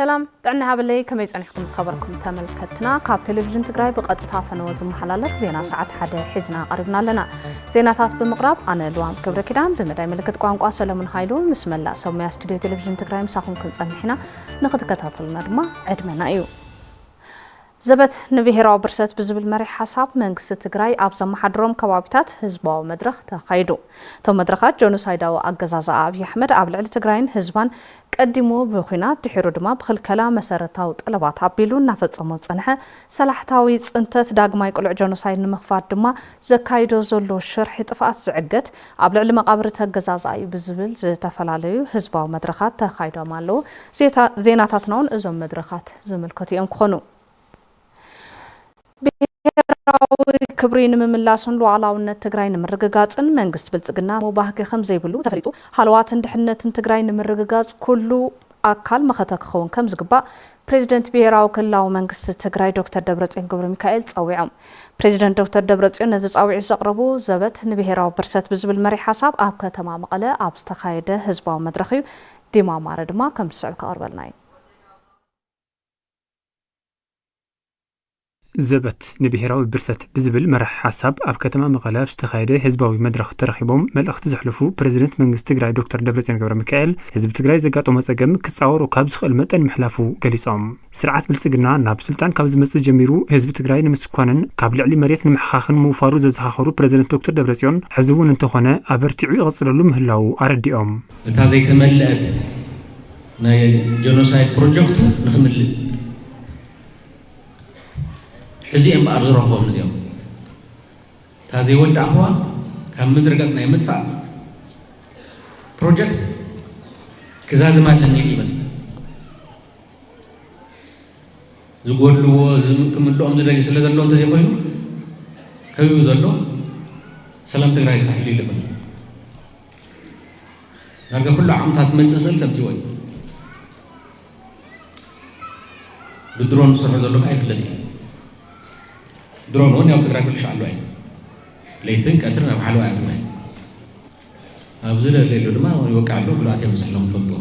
سلام تعنا هبلي كما يصنحكم خبركم تملكتنا كاب تلفزيون تግራይ بقطታ فنوز محلالف زينا ساعات حدا حجنا قربنا لنا زيناتات بمقرب انا دوام كبر كدان بمداي ملكت قوانقوا سلمون هايلو مسملا سوميا ستوديو تلفزيون تግራይ مساكم كنصنحنا نختكتاتلنا دما عدمنا ايو زبت نبهراو برست بزبل مري حساب منግስት ትግራይ ኣብ ዘመሓድሮም ከባቢታት ህዝባዊ መድረኽ ተኻይዱ ቶም መድረኻት ጆኖሳይዳዊ ኣገዛዝ ኣብይ ኣሕመድ ኣብ ልዕሊ ትግራይን ህዝባን ቀዲሞ ብኹናት ድሕሩ ድማ ብኽልከላ መሰረታዊ ጠለባት ኣቢሉ እናፈጸሞ ጸንሐ ሰላሕታዊ ጽንተት ዳግማይ ቁልዕ ጆኖሳይድ ንምኽፋት ድማ ዘካይዶ ዘሎ ሽርሒ ጥፋት ዝዕገት ኣብ ልዕሊ መቃብር ተገዛዝ እዩ ብዝብል ዝተፈላለዩ ህዝባዊ መድረኻት ተኻይዶም ኣለዉ ዜናታትና እዞም መድረኻት ዝምልከቱ እዮም ክኾኑ كبرين مملاسون لوعلاونة تجرين مرقاقاتن منجست بلتقنا مباهك خمسة يبلو تفريطو حلوات دحنة تجرين مرقاقات كله أكل مختك خون كم زقبا بريزيدنت بيراو كلاو منجست تجري دكتور دبرتين قبر ميكائيل تصويعهم بريزيدنت دكتور دبرتين نزل تصويع زقربو زبت نبيراو برسات بزبل مري حساب أبكى تمام قلة أبستخايده هزبا مدرخي ديما مارد ما كم سعك أربعين زبت نبهراوي برست بزبل مرح حساب أب كتما مقالة استخايدة حزباوي مدرخ ترخيبهم ملأخت زحلفو بريزيدنت منجست تجري دكتور دبرتين قبر ميكائيل حزب تجري زقاطو مسقم كتصاور وكابز خلمت المحلافو قليصهم سرعات بلسقنا ناب سلطان كابز مسج جميرو حزب تجري نمسكوانن قابل علي مريت نمحخاخن موفارو ززخاخرو بريزيدنت دكتور دبرتين حزبون انتخونه أبرتعي غصلو مهلاو أرديهم تازي تملأت ناي جينوسايد بروجكتو نخمل حزيم بأرزرهم زيهم تازي ود أخوة كم مدرجتنا يمدفع بروجكت كزاز ما لنا يجي مثلا زقول له كم اللون زلنا يسلز اللون تزي كوينو كم يوزلو سلام تقرأي تحليل لي مثلا نرجع كل عام تمنسل سبتي بدرون صرنا زلو خايف الذي درون هون يوم تقرأ كل شيء علوين ليتن كأترنا بحلوة عدوين أبزر الليل لما يوقع له كل عتيم سحلهم فضوا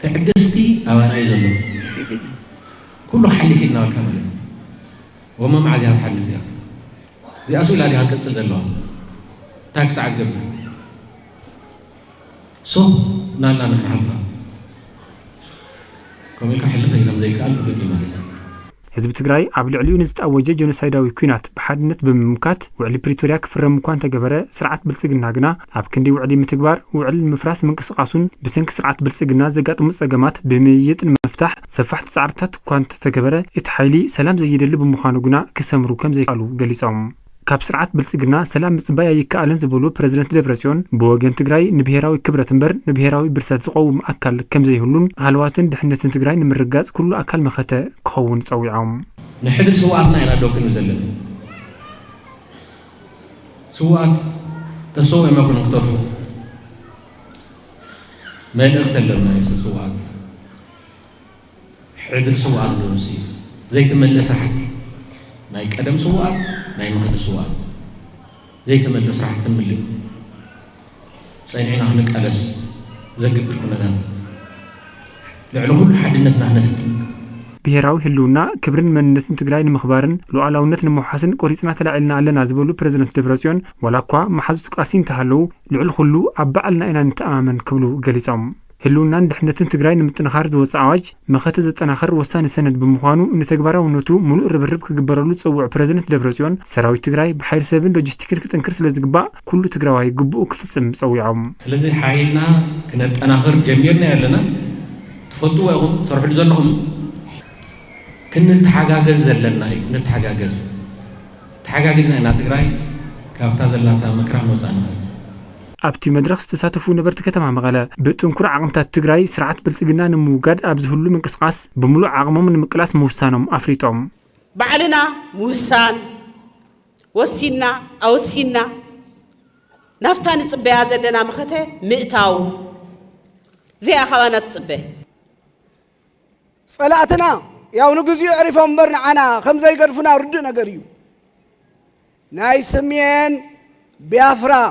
تعجزتي أوانا يزلوا كله حل في النار كامل وما مع ذي حل ذي ذي أسئلة عليها كتسل زلوا تاكس عز قبل صو نالا نحرفها كمل كحلة إذا مزيك ألف بكي مالك حزب تجري عبل عليون استأوجه جنوسايداوي كوينات بحدنت بممكات وعلي بريتوريا كفرم مكان تجبره سرعة بلسجنا جنا عبكندي وعلي متجبر وعلي المفراس من قصقاسون بسنك سرعة بلسجنا زجات مستجمات بمية المفتاح سفحت سعرتات كانت تجبره اتحايلي سلام زي اللي بمخانو جنا كسمرو كم زي قالوا جليسهم كاب سرعة بلسجنا سلام مصبايا يكالن زبولو بريزيدنت دبرسيون بوجن تجري نبهراوي كبرة تنبر نبهراوي برسات قوم أكل كم زي هلون هالواتن دحنة تجري نمرجاز كله أكل مخته كون صويعهم نحدث سواءنا إلى دكتور مزلل سواء تسوي ما كنا نقترفه ما نختل لنا يصير سواء حدث سواء لونسي زي تملس حتى نايك أدم سواء ناي مهد سواء زي تملس راح تكمل صينعنا هناك ألس زقب كنا ذا لعلو كل حد نتنا نستي بهراوي هلونا كبرن من نتن تجرين مخبارن لو على ونتن محسن قريتنا تلعلنا على نازبولو بريزيدنت دبرسيون ولا قا محزتك قاسين تهلو لعل خلو عبعلنا إن نتآمن قبلو قليتهم هلونا نحن تجرين متنخرد وصعاج ما خدت تناخر وسان سند بمخانو إن تجبره ونتو ملء الربرب كجبرلو تسوع بريزيدنت دبرسيون سراوي تجري بحير سبن لوجستيكل كتنكرس لزقباء كل تجراوي جبؤ كفسم سويعهم الذي حايلنا كنا تناخر جميرنا يلنا تفضوا ياهم صرحوا لزلهم كنا نتحاجز زلنا نتحاجز تحاجزنا إن تجري كافتا زلنا مكران وزانا أبتي مدرسة تساتفو نبرت كتما مغالا بتنكر عقمتات تجري سرعة بلسجنا نموجد أبزهلو من قصقاس بملو عقمهم من مقلاس موسانهم أفريتهم بعلنا موسان وسينا أو سينا نفتان تصبي هذا لنا مخته مئتاو زي أخوانا تصبي صلاتنا يا ونجزي عرفهم برنا عنا خمسة يقرفنا ردنا قريو ناي سمين بيافرا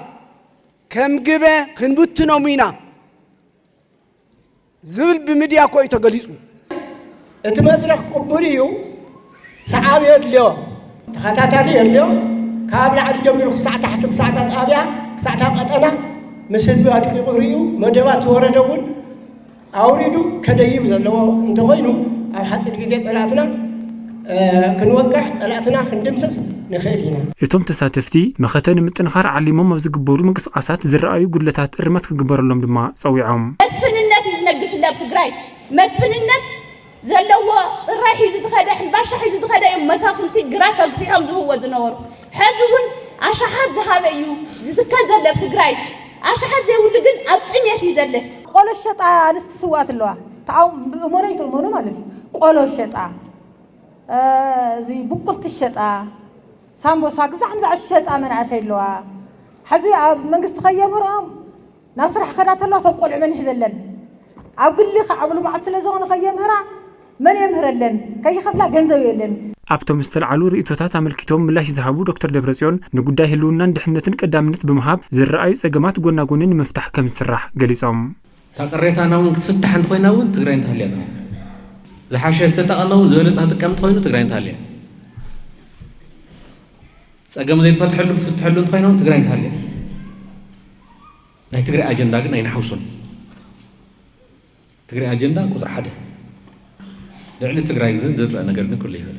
كم جبه خنبوتنا مينا زول بمديا كوي تقليسو اتمدرك قبريو سعابي اليوم تخاتاتي اليوم كابل عاد جميل ساعة تحت ساعة أبيع ساعة أنا مسجد بعد قبريو مدوات وردون أوريدو كديب لو انتقينو أو حتى الجديد ثلاثنا كنوقع ثلاثنا خندمسس نخيلنا እቶም ተሳተፍቲ መኸተን ምጥንኻር ዓሊሞም ኣብ ዝግበሩ ምንቅስቃሳት ዝረኣዩ ጉድለታት እርማት ክግበረሎም ድማ ፀዊዖም መስፍንነት ይዝነግስላ ትግራይ መስፍንነት ዘለዎ ጽራይ ሒዙ ዝኸደ ሕልባሻ ሒዙ ዝኸደ መሳፍንቲ ግራት ተግፊሖም ዝህዎ ዝነበሩ ሕዚ እውን ኣሻሓት ዝሃበ እዩ ዝትከል ዘሎ ትግራይ ኣሻሓት ዘይብሉ ግን ኣብ ጥሜት እዩ ዘሎ ቆሎ ሸጣ አንስት ስዋት ኣለዋ ታው ሞነይቶ ሞኖ ማለት እዩ ቆሎ ሸጣ እዚ ቡቁልት ሸጣ ሳምቦሳ ግዛዕን ዛ ሸጣ መናእሰይ ኣለዋ ሕዚ ኣብ መንግስቲ ከየምህሮም ናብ ስራሕ ከዳተላ ተቆልዑ መን ይሕዘለን ኣብ ግሊ ከዓብሉ ማዓት ስለዝኾነ ከየምህራ መን የምህረለን ከይኸፍላ ገንዘብ የለን ኣብቶም ዝተልዓሉ ርእቶታት ኣመልኪቶም ምላሽ ዝሃቡ ዶክተር ደብረጽዮን ንጉዳይ ህልውናን ድሕነትን ቀዳምነት ብምሃብ ዝረኣዩ ፀገማት ጎና ጎኒ ንምፍታሕ ከም ዝስራሕ ገሊፆም ታቀሬታና እውን ክትፍታሕ እንተኮይና እውን ትግራይ እንተሃልያ ዝሓሸ ዝተጠቐመው ዝበለፀ ጥቀምቲ ኮይኑ ትግራይ እንተሃልያ ፀገም ዘይትፈትሐሉ ክትፍትሐሉ እንተኮይና እውን ትግራይ እንተሃልያ ናይ ትግራይ ኣጀንዳ ግን ኣይንሓውሶን ትግራይ ኣጀንዳ ቁጥር 1 ልዕሊ ትግራይ ዝርአ ነገር ግን ኩሉ ይኽእል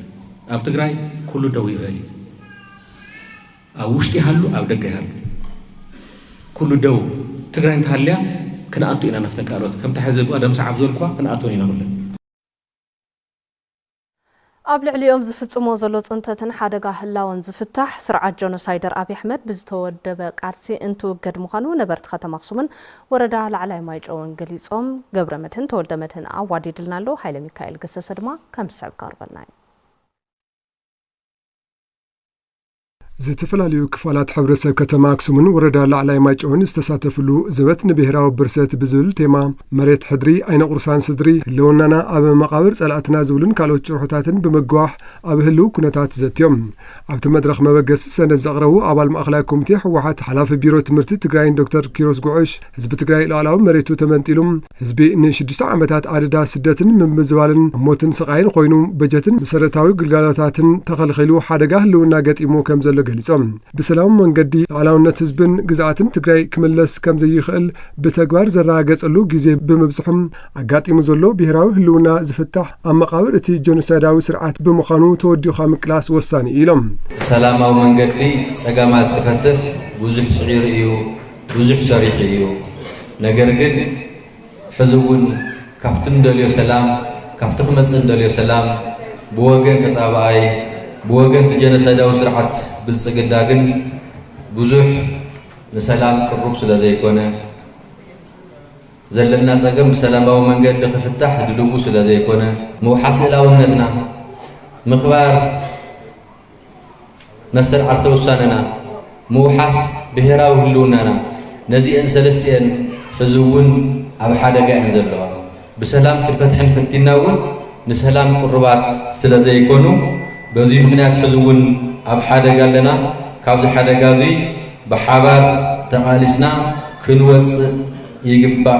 ኣብ ትግራይ ኩሉ ደው ይበል ኣብ ውሽጢ ይሃሉ ኣብ ደገ ይሃሉ ኩሉ ደው ትግራይ እንተሃልያ كنا أنتو إنا نفتن كاروت كم تحزب أدم صعب زولكوا كنا أنتو إنا نقول قبل اليوم زفت موزلوت أنت تنحدق هلاون زفتح سرعة جونوسايدر أبي أحمد بزتود دبك عرسي أنتو قد مخانو نبرت خاتم مقصومن وردا على ما يجون قليصهم قبل متن تولد متن عوادي دلنا له حيل ميكائيل قصص دما كم سعب كاربناي ዝተፈላልዩ ክፋላት ሕብረተሰብ ከተማ ኣክሱምን ወረዳ ላዕላይ ማይጨውን ዝተሳተፍሉ ዘበት ንብሔራዊ ብርሰት ብዝብል ቴማ መሬት ሕድሪ ኣይነ ቁርሳን ስድሪ ህልውናና ኣብ መቃብር ጸላእትና ዝብሉን ካልኦት ጭርሖታትን ብምግዋሕ ኣብ ህልው ኩነታት ዘትዮም ኣብቲ መድረኽ መበገሲ ሰነድ ዘቕረቡ ኣባል ማእኸላይ ኮሚቴ ሕወሓት ሓላፊ ቢሮ ትምህርቲ ትግራይን ዶክተር ኪሮስ ጉዑሽ ህዝቢ ትግራይ ሉዓላዊ መሬቱ ተመንጢሉም ህዝቢ ን6 ዓመታት ኣደዳ ስደትን ምምዝባልን ሞትን ስቃይን ኮይኑ በጀትን መሰረታዊ ግልጋሎታትን ተኸልኺሉ ሓደጋ ህልውና ገጢሙ ከም ዘሎ ገሊጾም ብሰላም መንገዲ ሉዓላውነት ህዝብን ግዛኣትን ትግራይ ክምለስ ከም ዘይኽእል ብተግባር ዘረጋገጸሉ ግዜ ብምብጽሑም ኣጋጢሙ ዘሎ ብሔራዊ ህልውና ዝፍታሕ ኣብ መቃብር እቲ ጆኖሳይዳዊ ስርዓት ብምዃኑ ተወዲኻ ምቅላስ ወሳኒ ኢሎም ሰላማዊ መንገዲ ጸገማት ክፈትሕ ብዙሕ ስዒር እዩ ብዙሕ ሰሪሕ እዩ ነገር ግን ሕዚ እውን ካብቲ እንደልዮ ሰላም ካብቲ ክመጽእ እንደልዮ ሰላም ብወገን ተጻባኣይ بوجن تجنسد أو سرعة بالسجداجن بزح لسلام كروب سلا زي كونه زل الناس أجمع بسلام أو من قد دخل فتح دلوبو سلا زي كونه مو حصل أو ندنا مخبار نسر عرس وساننا مو حس بهرا وهلوننا نزي إن سلستين حزون أو حدا جاء نزلوا بسلام كل فتح فتناون نسلام قربات سلا زي كونه بزي مخنيات حزون أب حدا قال لنا كابز حدا قازي بحبار تقالسنا كنوس يقبع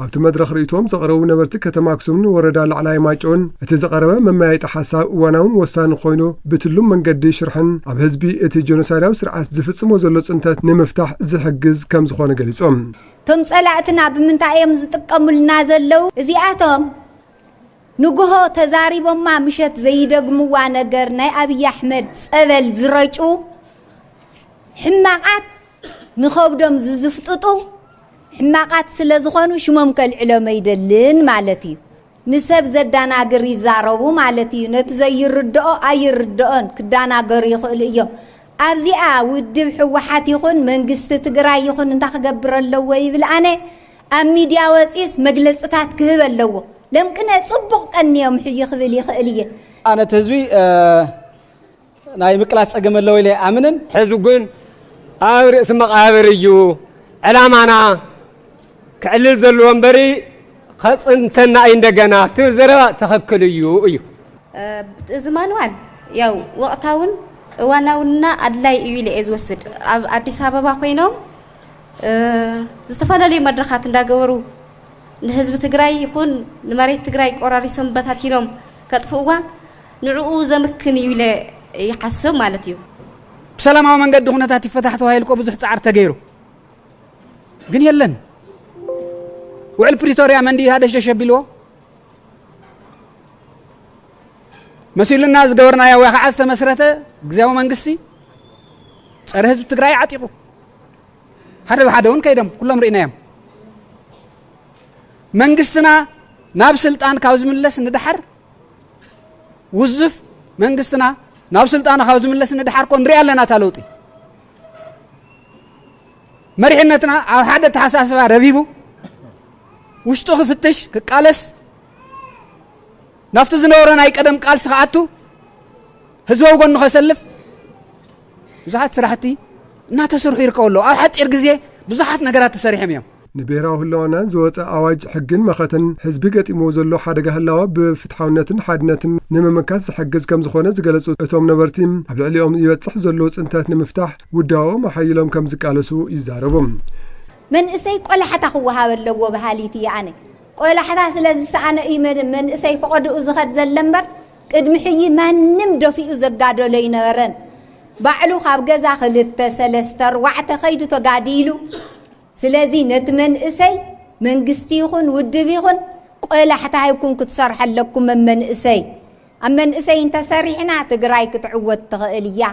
ኣብቲ መድረኽ ርእቶም ዘቕረቡ ነበርቲ ከተማ ኣክሱምን ወረዳ ላዕላይ ማይጨውን እቲ ዘቐረበ መማያየጢ ሓሳብ እዋናውን ወሳኒ ኮይኑ ብትሉም መንገዲ ሽርሕን ኣብ ህዝቢ እቲ ጆኖሳይዳዊ ስርዓት ዝፍጽሞ ዘሎ ጽንተት ንምፍታሕ ዝሕግዝ ከም ዝኾነ ገሊጾም ቶም ጸላእትና ብምንታይ እዮም ዝጥቀሙልና ዘለው እዚኣቶም ንጉሆ ተዛሪቦማ ምሸት ዘይደግምዋ ነገር ናይ ኣብይ ኣሕመድ ጸበል ዝረጩ ሕማቃት ንኸብዶም ዝዝፍጥጡ ሕማቃት ስለ ዝኾኑ ሽሞም ከልዕሎም አይደልን ማለት እዩ ንሰብ ዘዳናግር ይዛረቡ ማለት እዩ ነቲ ዘይርድኦ ኣይርድኦን ክዳናገሩ ይኽእሉ እዮም ኣብዚኣ ውድብ ሕወሓት ይኹን መንግስቲ ትግራይ ይኹን እንታይ ክገብር ኣለዎ ይብል ኣነ ኣብ ሚድያ ወፂስ መግለጽታት ክህብ ኣለዎ ለምክነ ጽቡቕ ቀንዮም ሕይ ክብል ይኽእል እየ ኣነ ህዝቢ ናይ ምቅላስ ጸገም ኣለዎ ኢለ ኣምንን ሕዝቢ ግን ኣብ ርእሲ መቃብር እዩ ዕላማና كعلل ذل وانبري خصنتنا عندنا تزرع تخكليو ايو زمانوان ያው ወቅታውን ዋናውና አድላይ ኢዩል እዝወስድ አዲስ አበባ ኮይኖም ዝተፈለለይ መድረኻት እንዳገበሩ ንህዝብ ትግራይ ይኹን ንመሬት ትግራይ ቆራሪሶም በታቲሎም ከጥፍዋ ንዕኡ ዘምክን ኢዩል ይሐስብ ማለት እዩ بسلاماዊ መንገድ ሁነታት ይፈታሕ ተዋይልቆ ብዙሕ ጻዕር ተገይሩ ግን የለን ውዕል ፕሪቶሪያ መንዲ هذا ሸሸቢልዎ مسيلنا زغورنا يا واخ عاست مسرته غزاو منغستي صر حزب تግራይ عطيقو هذا بحدون كيدم كلهم رينايم منغستنا ناب سلطان كاوز ملس ندحر وزف منغستنا ناب سلطان كاوز ملس ندحر كون ريالنا تالوطي مريحنتنا حدا تحساسبا ربيبو وشتو خفتش كقالس نافت زنورنا يقدم قال سخاتو ህዝባው ጎን خسلف ብዙሓት ስራሕቲ እና ተሰርሑ ይርከውሎ ኣብ ሓፂር ግዜ ብዙሓት ነገራት ተሰሪሖም እዮም ንብሔራዊ ህልውናን ዝወፀ ኣዋጅ ሕግን መኸተን ህዝቢ ገጢሞ ዘሎ ሓደጋ ህላዋ ብፍትሓውነትን ሓድነትን ንምምካስ ዝሕግዝ ከም ዝኾነ ዝገለጹ እቶም ነበርቲ ኣብ ልዕሊኦም ይበፅሕ ዘሎ ፅንተት ንምፍታሕ ውዳዎም ሓይሎም ከም ዝቃለሱ ይዛረቡ መንእሰይ ቆላሕታ ክወሃብ ኣለዎ ባህሊት ያነ ቆላሕታ ስለዚ ሰኣነ መንእሰይ ፈቐድኡ ዝኸድ ዘለምበር ቅድሚ ሕይ ማንም ደፊኡ ዘጋደሎ ይነበረን ባዕሉ ካብ ገዛ 2 3 4 ኸይዱ ተጋዲሉ ስለዚ ነቲ መንእሰይ መንግስቲ ይኹን ውድብ ይኹን ቆላሕታ ይኩን ክትሰርሐለኩም መንእሰይ ኣብ መንእሰይ እንተሰሪሕና ትግራይ ክትዕወት ትኽእል እያ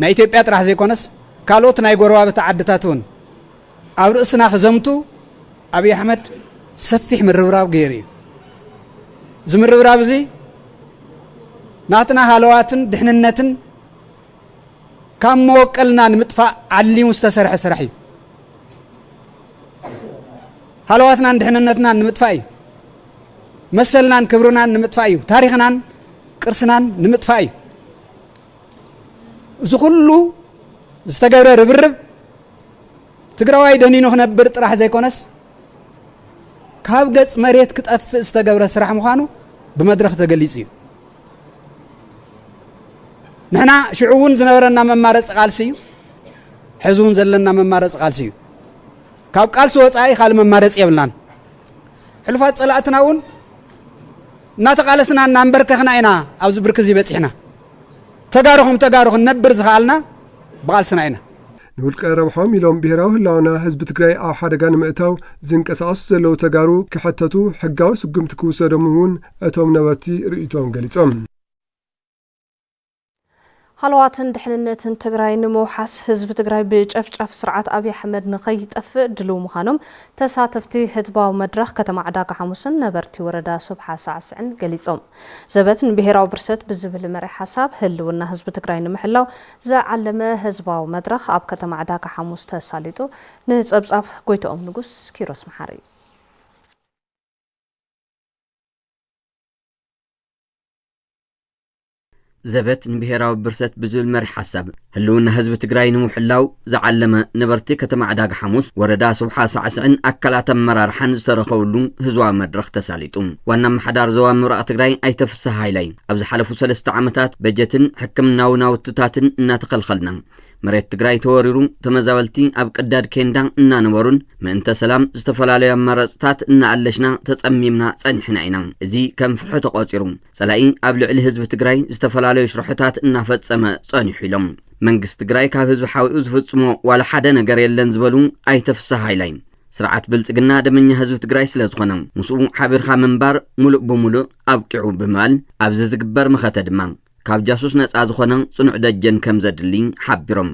ናይ ኢትዮጵያ ጥራሕ ዘይኮነስ ካልኦት ናይ ጎረባብቲ ዓድታትን ኣብ ርእስና ክዘምቱ አብይ አሕመድ ሰፊሕ ምርብራብ ገይሩ ዝምርብራብ እዚ ናትና ሃለዋትን ድሕንነትን ካብ መወቀልና ንምጥፋእ ዓሊሙ ዝተሰርሐ ስራሕ እዩ ሃለዋትና ድሕንነትና ንምጥፋእ እዩ መሰልናን ክብሩናን ንምጥፋእ እዩ ታሪኽናን ቅርስናን ንምጥፋእ እዩ እዚ ኩሉ ዝተገብረ ርብርብ ትግራዋይ ደኒኑ ክነብር ጥራሕ ዘይኮነስ ካብ ገጽ መሬት ክጠፍእ ዝተገብረ ስራሕ ምዃኑ ብመድረኽ ተገሊጹ እዩ ንሕና ሽዑውን ዝነበረና መማረፂ ቃልሲ እዩ ሕዙውን ዘለና መማረፂ ቃልሲ እዩ ካብ ቃልሲ ወፃኢ ካልእ መማረፂ የብልናን ሕልፋት ጸላእትና እውን እናተቃለስና እናንበርከኽና ኢና ኣብዚ ብርክዚ በፂሕና ተጋሩኹም ነብር ዝኽኣልና ብቃልስና ኢና ንውልቀ ረብሖም ኢሎም ብሔራዊ ህላውና ህዝቢ ትግራይ ኣብ ሓደጋ ንምእታው ዝንቀሳቐሱ ዘለዉ ተጋሩ ክሕተቱ ሕጋዊ ስጉምቲ ክውሰዶም እውን እቶም ነበርቲ ርእይቶም ገሊፆም ሃለዋትን ድሕንነትን ትግራይ ንምውሓስ ህዝቢ ትግራይ ብጨፍጫፍ ስርዓት አብይ አሕመድ ንኸይጠፍእ ድልው ምዃኖም ተሳተፍቲ ህዝባዊ መድረኽ ከተማ ዕዳጋ ሐሙስን ነበርቲ ወረዳ ሱብሓ ሳዕስዕን ገሊፆም ዘበት ንብሔራዊ ብርሰት ብዝብል መሪ ሓሳብ ህልውና ህዝቢ ትግራይ ንምሕላው ዝዓለመ ህዝባዊ መድረኽ ኣብ ከተማ ዕዳጋ ሐሙስ ተሳሊጡ ንፀብጻብ ጎይቶኦም ንጉስ ኪሮስ መሓሪ ዘበት ንብሔራዊ ብርሰት ብዝብል መሪ ሓሳብ ህልውና ህዝቢ ትግራይ ንምሕላው ዝዓለመ ነበርቲ ከተማ ዕዳጋ ሐሙስ ወረዳ ሱብሓ ሳዕስዕን ኣካላት ኣመራርሓን ዝተረኸብሉ ህዝባዊ መድረኽ ተሳሊጡ ዋና ምሓዳር ዞባ ምብራቕ ትግራይ ኣይተፍስሕ ሃይላይ ኣብ ዝሓለፉ 3 ዓመታት በጀትን ሕክምናዊ ናውትታትን እናተኸልኸልና መሬት ትግራይ ተወሪሩ ተመዛበልቲ ኣብ ቅዳድ ኬንዳ እናነበሩን ምእንተ ሰላም ዝተፈላለዩ ኣማራፅታት እናኣለሽና ተጸሚምና ጸኒሕና ኢና እዚ ከም ፍርሑ ተቆፂሩ ጸላኢ ኣብ ልዕሊ ህዝቢ ትግራይ ዝተፈላለዩ ሽርሕታት እናፈጸመ ጸኒሑ ኢሎም መንግስቲ ትግራይ ካብ ህዝቢ ሓዊኡ ዝፍጽሞ ዋላ ሓደ ነገር የለን ዝበሉ ኣይተፍስሕ ሃይላይ ስርዓት ብልጽግና ደመኛ ህዝቢ ትግራይ ስለ ዝኾነ ምስኡ ሓቢርኻ ምንባር ሙሉእ ብሙሉእ ኣብቂዑ ብምባል ኣብዚ ዝግበር መኸተ ድማ ካብ ጃሱስ ነፃ ዝኾነ ጽኑዕ ደጀን ከም ዘድሊ ሓቢሮም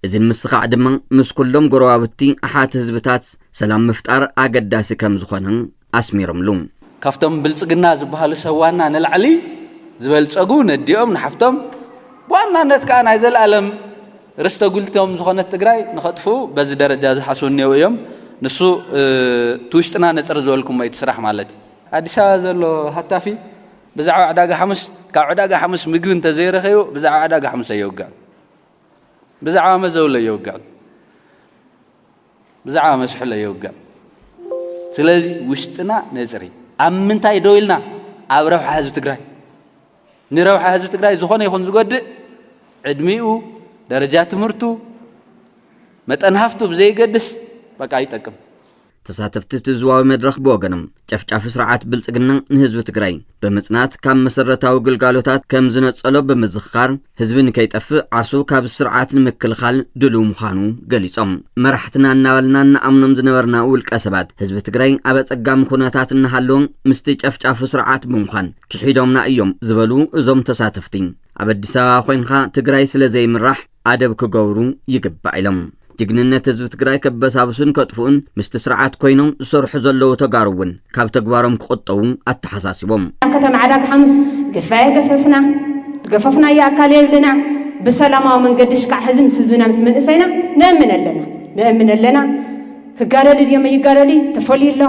እዚ ምስኻዕ ድማ ምስ ኩሎም ጎረባብቲ ኣሓት ህዝብታት ሰላም ምፍጣር ኣገዳሲ ከም ዝኾነ ኣስሚሮምሉ ካፍቶም ብልጽግና ዝበሃሉ ሰዋና ንላዕሊ ዝበልጸጉ ነዲኦም ንሓፍቶም ብዋናነት ከዓ ናይ ዘለኣለም ርስተ ጉልቶም ዝኾነት ትግራይ ንኸጥፉ በዚ ደረጃ ዝሓስቡ እኔው እዮም ንሱ ትውሽጥና ነፅር ዝበልኩም ወይ ትስራሕ ማለት ኣዲስ ኣበባ ዘሎ ሃታፊ ብዛዕባ ዕዳጋ ሐሙስ ካብ ዕዳጋ ሐሙስ ምግቢ እንተዘይረኸዩ ብዛዕባ ዕዳጋ ሐሙስ ኣይወግዕ ብዛዕባ መዘውለ ይወግዕ ብዛዕባ መስሕለ ይወግዕ ስለዚህ ውሽጥና ነጽሪ አምንታይ ደውልና አብረው حزب ትግራይ ንረው حزب ትግራይ ዝኾነ ይኹን ዝጎድእ ዕድሚኡ ደረጃ ትምህርቱ መጠን ሃፍቱ ብዘይገድስ በቃ ይጠቅም ተሳተፍቲ ህዝባዊ መድረኽ በወገንም ጨፍጫፍ ስርዓት ብልጽግና ንህዝብ ትግራይ በመጽናት ካብ መሰረታዊ ግልጋሎታት ከም ዝነጸሎ በመዝኻር ህዝብን ከይጠፍእ ዓርሱ ካብ ስርዓት ንምክልኻል ድሉ ምዃኑ ገሊጾም መራሕትና እናበልና ኣምኖም ዝነበርና ውልቀ ሰባት ህዝብ ትግራይ ኣብ ጸጋም ኩነታት እናሃለዎም ምስቲ ጨፍጫፍ ስርዓት ብምዃን ክሒዶምና እዮም ዝበሉ እዞም ተሳተፍቲ ኣብ አዲስ አበባ ኮይንካ ትግራይ ስለዘይምራሕ ኣደብ ክገብሩ ይግባእ ኢሎም جننة ህዝብ ትግራይ ከበሳብሱን ከጥፉን ምስቲ ስርዓት ኮይኖም ዝሰርሑ ዘለው ተጋሩውን ካብ ተግባሮም ክቆጠቡ አተሐሳስቦም ከተማ ዓዳግ ሐሙስ ገፈፍና ያካል የብልና በሰላማው መንገድ ሽቃ ህዝብ ህዝብና ምስምን እሰይና ነእምን ለና ክጋረል የመ ይጋረሊ ተፈልይሎ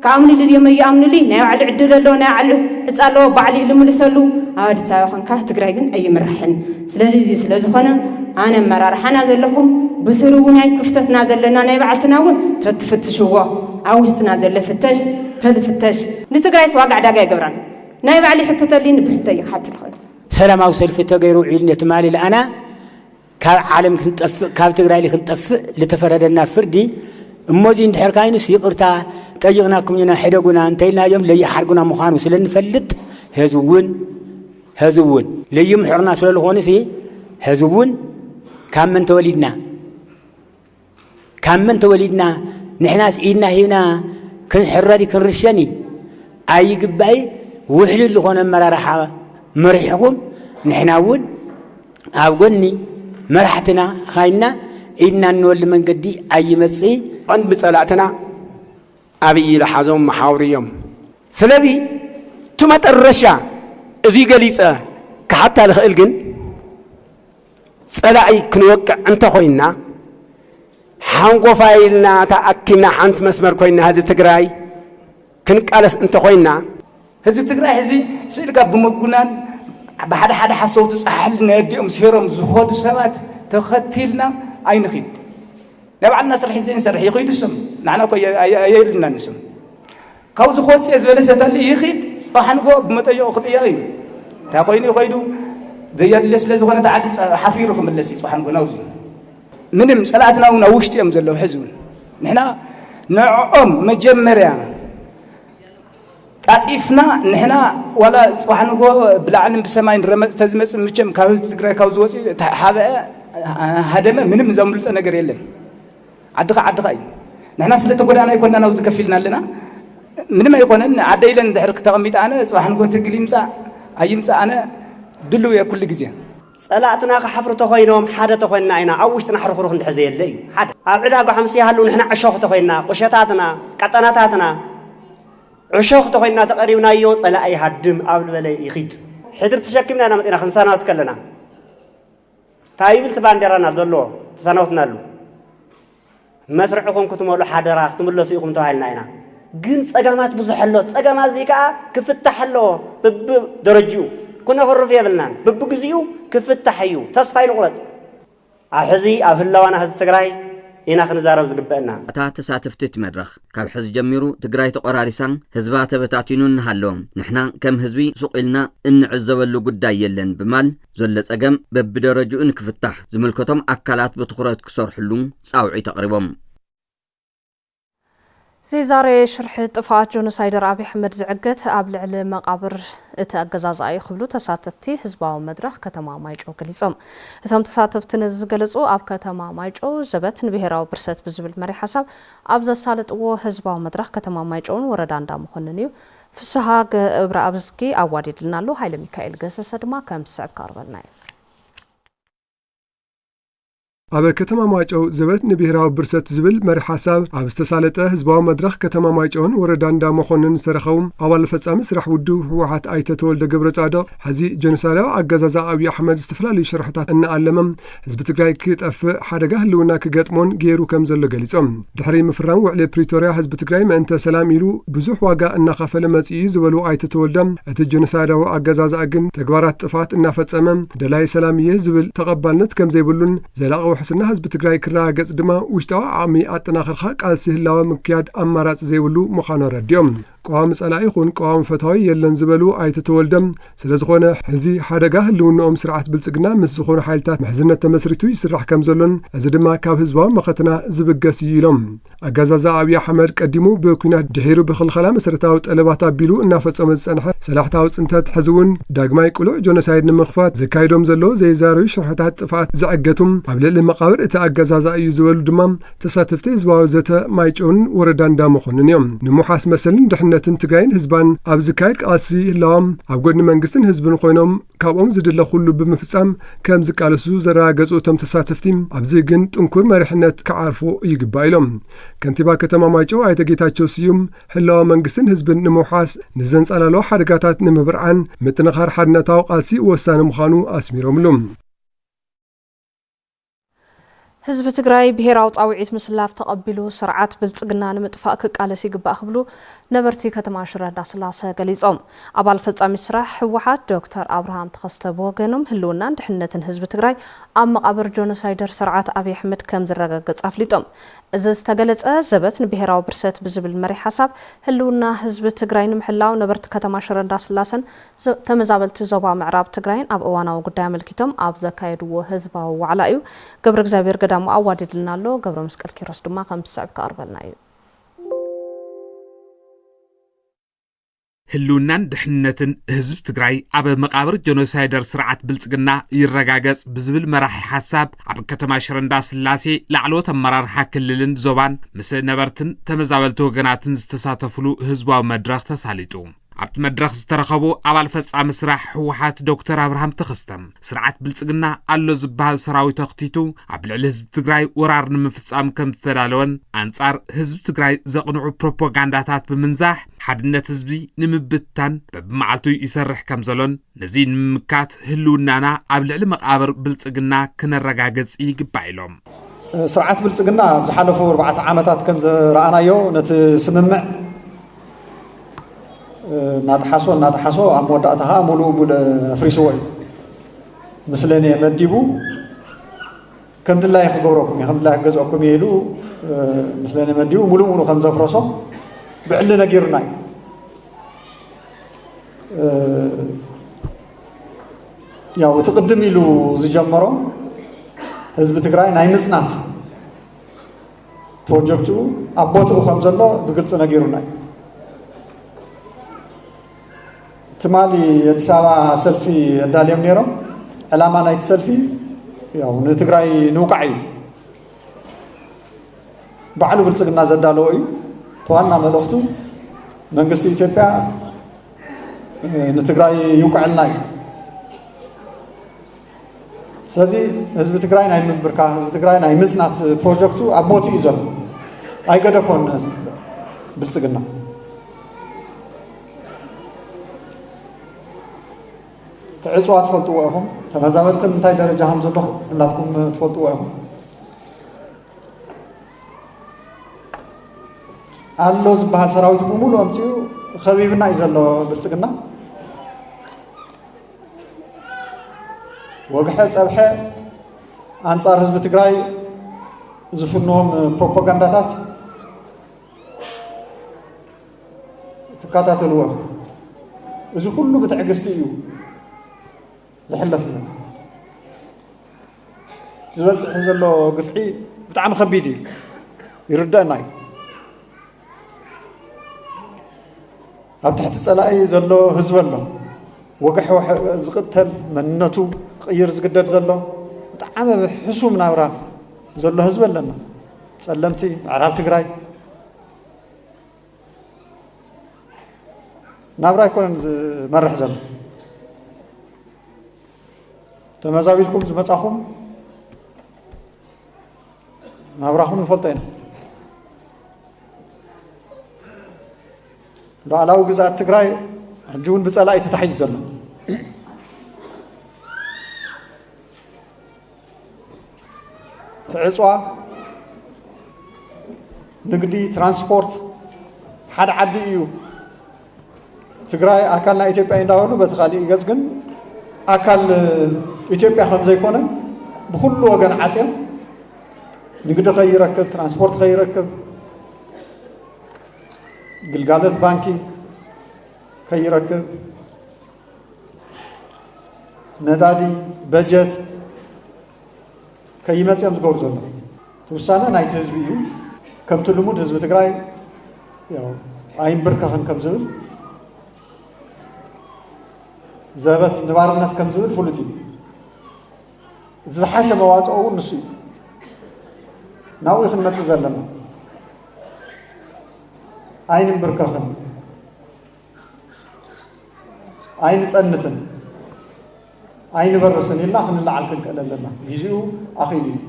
ካምኒ ለየመ ያምንሊ ናይ ዓል ዕድለሎ ናይ ዓል እጻሎ ባዕሊ ልምልሰሉ አዲስ አበባ ኸንካ ትግራይ ግን ኣይምራሕን ስለዚህ أنا مرارحنا زلهم بسرون هاي كفتنا زلنا ناي بعتنا تتفتشوا عاوزتنا زل فتش تفتش نتقرايس واقع داقة جبران ناي بعلي حتى تلين بحتى حتى تدخل سلام أو سلف تغيروا علنة مالي لأنا كعالم كنت كاب تقراي لي كنت لتفردنا فردي موزين حركاينس يقرتا تجينا كمنا حدقنا انتينا يوم لي حرقنا مخانو سلن فلت هزون ليوم حرنا سلل هونسي هزون كم من توليدنا نحناس إيدنا هنا كن حرادي كن رشاني أي قبائي وحل اللي خونا مرارحة مريحكم نحناون أبقوني مرحتنا خاينا إيدنا نول من قدي أي مسي أن بصلاتنا أبي لحظهم محاوريهم سلذي تمت الرشا إذي قليسة كحتى الخلقن صلاعي كنوقع انت خوينا حنقو فايلنا تأكينا حانت مسمر كوينا هذا تقراي كنقالس انت خوينا هذا تقراي هذي سيلقا بمقونان بحد حسوت صحل ناديهم سيرهم زهود سوات تختيلنا اي نخيد نبعنا سرح زين سرح يخيد السم نحن كو يلنا نسم كاوز خوت سيزبل ستالي يخيد صحنقو بمطيو خطياي تا خويني خيدو ديال لسه زغنا تعدي حفيرهم اللسي صحن قناوزي منهم صلاتنا ونوشت يوم زلوا حزون نحنا نعم مجمريا تعطيفنا نحنا ولا صحن قو بالعلم بسماين رمز تزمس مجم كاوز تقرا كاوز وصي هذا منهم زملت انا غير يلن عدقاي نحنا سلت قدانا يكوننا نوز كفيلنا لنا منهم يكونن عديلن دحرك تقميط انا صحن قو تقليمصا ايمصا انا دلو يا كل جزء صلاتنا كحفر تخوينهم حدا تخوينا عينا عوشتنا حرخروخ نتحزي اللي حدا عبدا حمسي هلو نحن عشوخ تخوينا قشتاتنا قطناتاتنا عشوخ تخوينا تقريبنا يو صلا اي حدم قبل بلا يخيد حدر تشكمنا انا متنا خنسانات كلنا تايبل تباندرانا دلو تسانوتنا له مسرعكم كنتم له حدرا تملسيكم توهلنا عينا ግን ጸጋማት ብዙ حلو ጸጋማት ዚካ ክፍታህ حلو بب درجو كنا غرف يبلنا ببجزيو كفت حيو تصفي الغلط أحزي أهلاوانا هذا تجراي هنا خنزارب زقبنا أتا تساتفتت مدرخ كاب حز جميرو تجراي تقراريسان حزبات بتاعتينون هاللوم نحنا كم حزبي سوقلنا إن عزولو قداي يلن بمال زلت أجم ببدرجو إنك فتح زملكتهم أكلات بتخرج كسر حلوم ساوعي تقريبهم زيزاري شرح طفات جونوسايدر أبي حمد زعقت قبل على مقابر تأجزاز أي خبلو تساتفتي حزباو مدرخ كتما مايجو قليصم ثم تساتفتن زقلصو أب كتما مايجو زبتن بهراو برسات بزبل مري حساب أبز سالت و حزباو مدرخ كتما مايجون وردان دا مخننيو فسها ابرا ابزكي أوادي لنالو هاي لميكائيل قصص دما كم سعب كاربلناي أبا كتما مايجو زبت نبيهراو برسات زبل مري حساب أب استسالته حزباو مدرخ كتما مايجون وردان دا مخنن سرخوم أول فتسام سرح ودو وحات آيتا تولد قبر صادق حزي جنساريو أجازا أبي أحمد استفلالي شرحتات أن ألمم حزب تقراي كيت أف حرقه لونا كقاتمون غيرو كم زلو قليصم دحري مفران وعلي بريتوريا حزب تقراي ما أنت سلام يلو بزوح واقع أن خافل مزئي زولو آيتا تولدم أت جنساريو أجازا أجن تقبارات طفات أن فتسامم دلاي سلامية زبل تقبلنت كم زيبلون زلاغو ውሕስና ህዝቢ ትግራይ ክረጋገጽ ድማ ውሽጣዊ ዓቕሚ ኣጠናኽርኻ ቃልሲ ህላዊ ምክያድ ኣማራጽ ዘይብሉ ምዃኑ ረድዮም ቀዋሚ ጸላኢ ይኹን ቀዋሚ ፈታዊ የለን ዝበሉ ኣይተተወልደም ስለ ዝኾነ ሕዚ ሓደጋ ህልውንኦም ስርዓት ብልጽግና ምስ ዝኾኑ ሓይልታት ምሕዝነት ተመስሪቱ ይስራሕ ከም ዘሎን እዚ ድማ ካብ ህዝባዊ መኸትና ዝብገስ እዩ ኢሎም ኣገዛዛ ኣብዪ ኣሕመድ ቀዲሙ ብኩናት ድሒሩ ብኽልኸላ መሰረታዊ ጠለባት ኣቢሉ እናፈጸመ ዝጸንሐ ሰላሕታዊ ጽንተት ሕዚ እውን ዳግማይ ቁሉዕ ጆኖሳይድ ንምኽፋት ዘካይዶም ዘሎ ዘይዛረዩ ሽርሕታት ጥፋት ዝዕገቱም ኣብ ልዕሊ መቓብር እቲ ኣገዛዛ እዩ ዝበሉ ድማ ተሳተፍቲ ህዝባዊ ዘተ ማይጨውን ወረዳን እንዳመኾንን እዮም ንምሓስ መሰልን ድሕነትን ትግራይን ህዝባን ኣብ ዝካየድ ቃልሲ ህላዎም ኣብ ጎድኒ መንግስትን ህዝብን ኮይኖም ካብኦም ዝድለ ኩሉ ብምፍጻም ከም ዝቃለሱ ዘረጋገጹ እቶም ተሳተፍቲ ኣብዚ ግን ጥንኩር መሪሕነት ክዓርፉ ይግባእ ኢሎም ከንቲባ ከተማ ማይጨው ኣይተ ጌታቸው ስዩም ህላዊ መንግስትን ህዝብን ንምውሓስ ንዘንጸላሎ ሓደጋታት ንምብርዓን ምጥንኻር ሓድነታዊ ቃልሲ ወሳኒ ምዃኑ ኣስሚሮምሉ ህዝቢ ትግራይ ብሄራዊ ጣውዒት ምስላፍ ተቐቢሉ ስርዓት ብልጽግና ንምጥፋእ ክቃለስ ይግባእ ክብሉ ነበርቲ ከተማ ሽረ እንዳስላሴ ገሊጾም ኣባል ፈጻሚ ስራሕ ህወሓት ዶክተር አብርሃም ተኸስተ ብወገኖም ህልውናን ድሕነትን ህዝቢ ትግራይ ኣብ መቓብር ጆኖሳይደር ስርዓት ኣብዪ ኣሕመድ ከም ዝረጋገጽ ኣፍሊጦም እዚ ዝተገለጸ ዘበት ንብሄራዊ ብርሰት ብዝብል መሪሕ ሓሳብ ህልውና ህዝቢ ትግራይ ንምሕላው ነበርቲ ከተማ ሽረ እንዳስላሴን ተመዛበልቲ ዞባ ምዕራብ ትግራይን ኣብ እዋናዊ ጉዳይ ኣመልኪቶም ኣብ ዘካየድዎ ህዝባዊ ዋዕላ እዩ ገብረ እግዚአብሔር ገዳሙ ኣዋዲድልና ኣሎ ገብረ መስቀል ኪሮስ ድማ ከም ትስዕብ ከቕርበልና እዩ ህልውናን ድሕነትን ህዝብ ትግራይ ኣብ መቃብር ጆኖሳይደር ስርዓት ብልጽግና ይረጋገጽ ብዝብል መራሒ ሓሳብ ኣብ ከተማ ሽረ እንዳስላሴ ላዕለዎት ኣመራርሓ ክልልን ዞባን ምስ ነበርትን ተመዛበልቲ ወገናትን ዝተሳተፍሉ ህዝባዊ መድረኽ ተሳሊጡ ኣብቲ መድረኽ ዝተረኸቡ ኣባል ፈጻሚ ስራሕ ህወሓት ዶክተር አብርሃም ተኸስተም ስርዓት ብልጽግና ኣሎ ዝበሃል ሰራዊት ተኽቲቱ ኣብ ልዕሊ ህዝቢ ትግራይ ወራር ንምፍጻም ከም ዝተዳለወን ኣንጻር ህዝቢ ትግራይ ዘቕንዑ ፕሮፓጋንዳታት ብምንዛሕ ሓድነት ህዝቢ ንምብታን በብመዓልቱ ይሰርሕ ከም ዘሎን ነዚ ንምምካት ህልውናና ኣብ ልዕሊ መቃብር ብልጽግና ክነረጋገጽ ይግባእ ኢሎም ስርዓት ብልጽግና ዝሓለፉ 4 ዓመታት ከም ዝረኣናዮ ነቲ ስምምዕ ናተሓሶ ኣብ መወዳእታ ሙሉእ ቡድ ኣፍሪስዎ እዩ ምስለኒ መዲቡ ከም ድላይ ክገብረኩም ከም ድላይ ክገዝአኩም ኢሉ ምስለኒ መዲቡ ሙሉእ ከም ዘፍረሶ ብዕሊ ነጊሩና ያው ትቅድም ኢሉ ዝጀመሮ ህዝቢ ትግራይ ናይ ምጽናት ፕሮጀክቱ ኣብ ቦትኡ ከም ዘሎ ብግልጽ ነጊሩና تمالي يتساوى سلفي الداليوم نيرو علامة نايت سلفي ياو نتقراي نوقعي بعلو بالسقنا زدالوي توانا ملوختو منقسي إثيوبيا نتقراي يوقع لناي سلازي حزب تقراي ناي منبركا حزب تقراي ناي مسنات بروجكتو أبوتي إزول أي قدفون بالسقنا تعيشوا تفلتوهم تمازالت منتاي درجة هم زلوا لاتكم تفلتوهم اللوز بهالسراويت بمولو أمتيو خبيبنا يزلوا بالسقنا وقحة سبحة أنصار حزب تقراي زفنهم بروباغانداتات تكاتاتلوه إذا كله بتعقستيو زحلفنا زبزح زلو قفحي بتعم خبيدي يردنا هب تحت صلاي زلو هزبلو وقح زقتل مننتو قير زقدد زلو بتعم بحسوم نابرا زلو هزبلنا سلمتي عرب تقراي نابرا يكون مرح زلو تمازابيلكم زمصاخم نابراهم نفلطين لاعلاو ግዛት ትግራይ ሕጂውን ብጸላኢ ተታሒዙ ዘሎ ትዕጽዋ ንግዲ ትራንስፖርት ሓደ ዓዲ እዩ ትግራይ ኣካልና ኢትዮጵያ እንዳሆኑ በተኻሊ ገጽ ግን ኣካል ኢትዮጵያ ከም ዘይኮነ ብኩሉ ወገን ዓጽዮም ንግዲ ከይረክብ ትራንስፖርት ከይረክብ ግልጋሎት ባንኪ ከይረክብ ነዳዲ በጀት ከይመጽኦም ዝገብሩ ዘሎ ውሳነ ናይቲ ህዝቢ እዩ ከምቲ ልሙድ ህዝቢ ትግራይ ያው ኣይንብርከኽን ከም ዝብል ዘበት ንባርነት ከም ዝብል ፍሉጥ እዩ እቲ ዝሓሸ መዋፅኦ እውን ንሱ እዩ ናብኡ ክንመፅእ ዘለና ኣይንብርከኽን ኣይንፀንትን ኣይንበርስን ኢልና ክንለዓል ክንክእል ኣለና ግዜኡ ኣኺሉ እዩ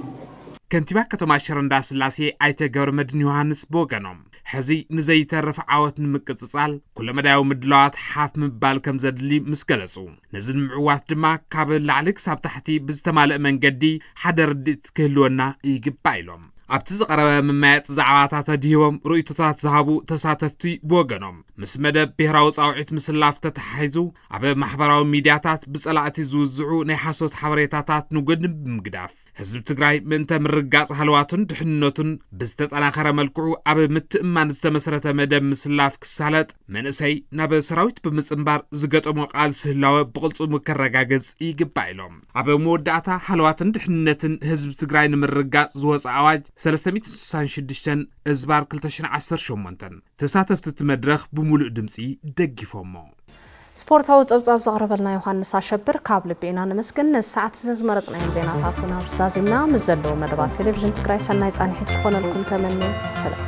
ከንቲባ ከተማ ሽረ እንዳስላሴ ኣይተ ገብረመድህን ዮሃንስ ብወገኖም ሕዚ ንዘይተርፍ ዓወት ንምቅፅጻል ኩለ መዳያዊ ምድላዋት ሓፍ ምባል ከም ዘድሊ ምስ ገለጹ ነዚ ንምዕዋት ድማ ካብ ላዕሊ ክሳብ ታሕቲ ብዝተማልአ መንገዲ ሓደ ርድኢት ክህልወና ይግባእ ኢሎም ኣብቲ ዝቐረበ መማየጥ ዛዕባታት ኣድሂቦም ርእይቶታት ዝሃቡ ተሳተፍቲ ብወገኖም ምስ መደብ ብሄራዊ ፃውዒት ምስላፍ ተተሓሒዙ ኣብ ማሕበራዊ ሚድያታት ብጸላእቲ ዝውዝዑ ናይ ሓሶት ሓበሬታታት ንጎድን ብምግዳፍ ህዝቢ ትግራይ ምእንተ ምርጋጽ ሃልዋቱን ድሕንነቱን ብዝተጠናኸረ መልክዑ ኣብ ምትእማን ዝተመስረተ መደብ ምስላፍ ክሳለጥ መንእሰይ ናብ ሰራዊት ብምጽምባር ዝገጠሞ ቃልሲ ህላወ ብቕልጹሙ ከረጋገጽ ይግባእ ኢሎም ኣብ መወዳእታ ሃልዋትን ድሕንነትን ህዝቢ ትግራይ ንምርጋጽ ዝወፅእ ኣዋጅ 366 እዝባር 2018 ተሳተፍቲ መድረኽ ብሙሉእ ድምፂ ደጊፎሞ ስፖርታዊ ፀብጻብ ዘቕረበልና ዮሃንስ ኣሸብር ካብ ልቤና ንመስግን ንሰዓት ዝመረጽናዮም ዜናታቱን ኣብዛዚምና ምስ ዘለዎ መደባት ቴሌቪዥን ትግራይ ሰናይ ጻንሒት ክኾነልኩም ተመኒ ሰላም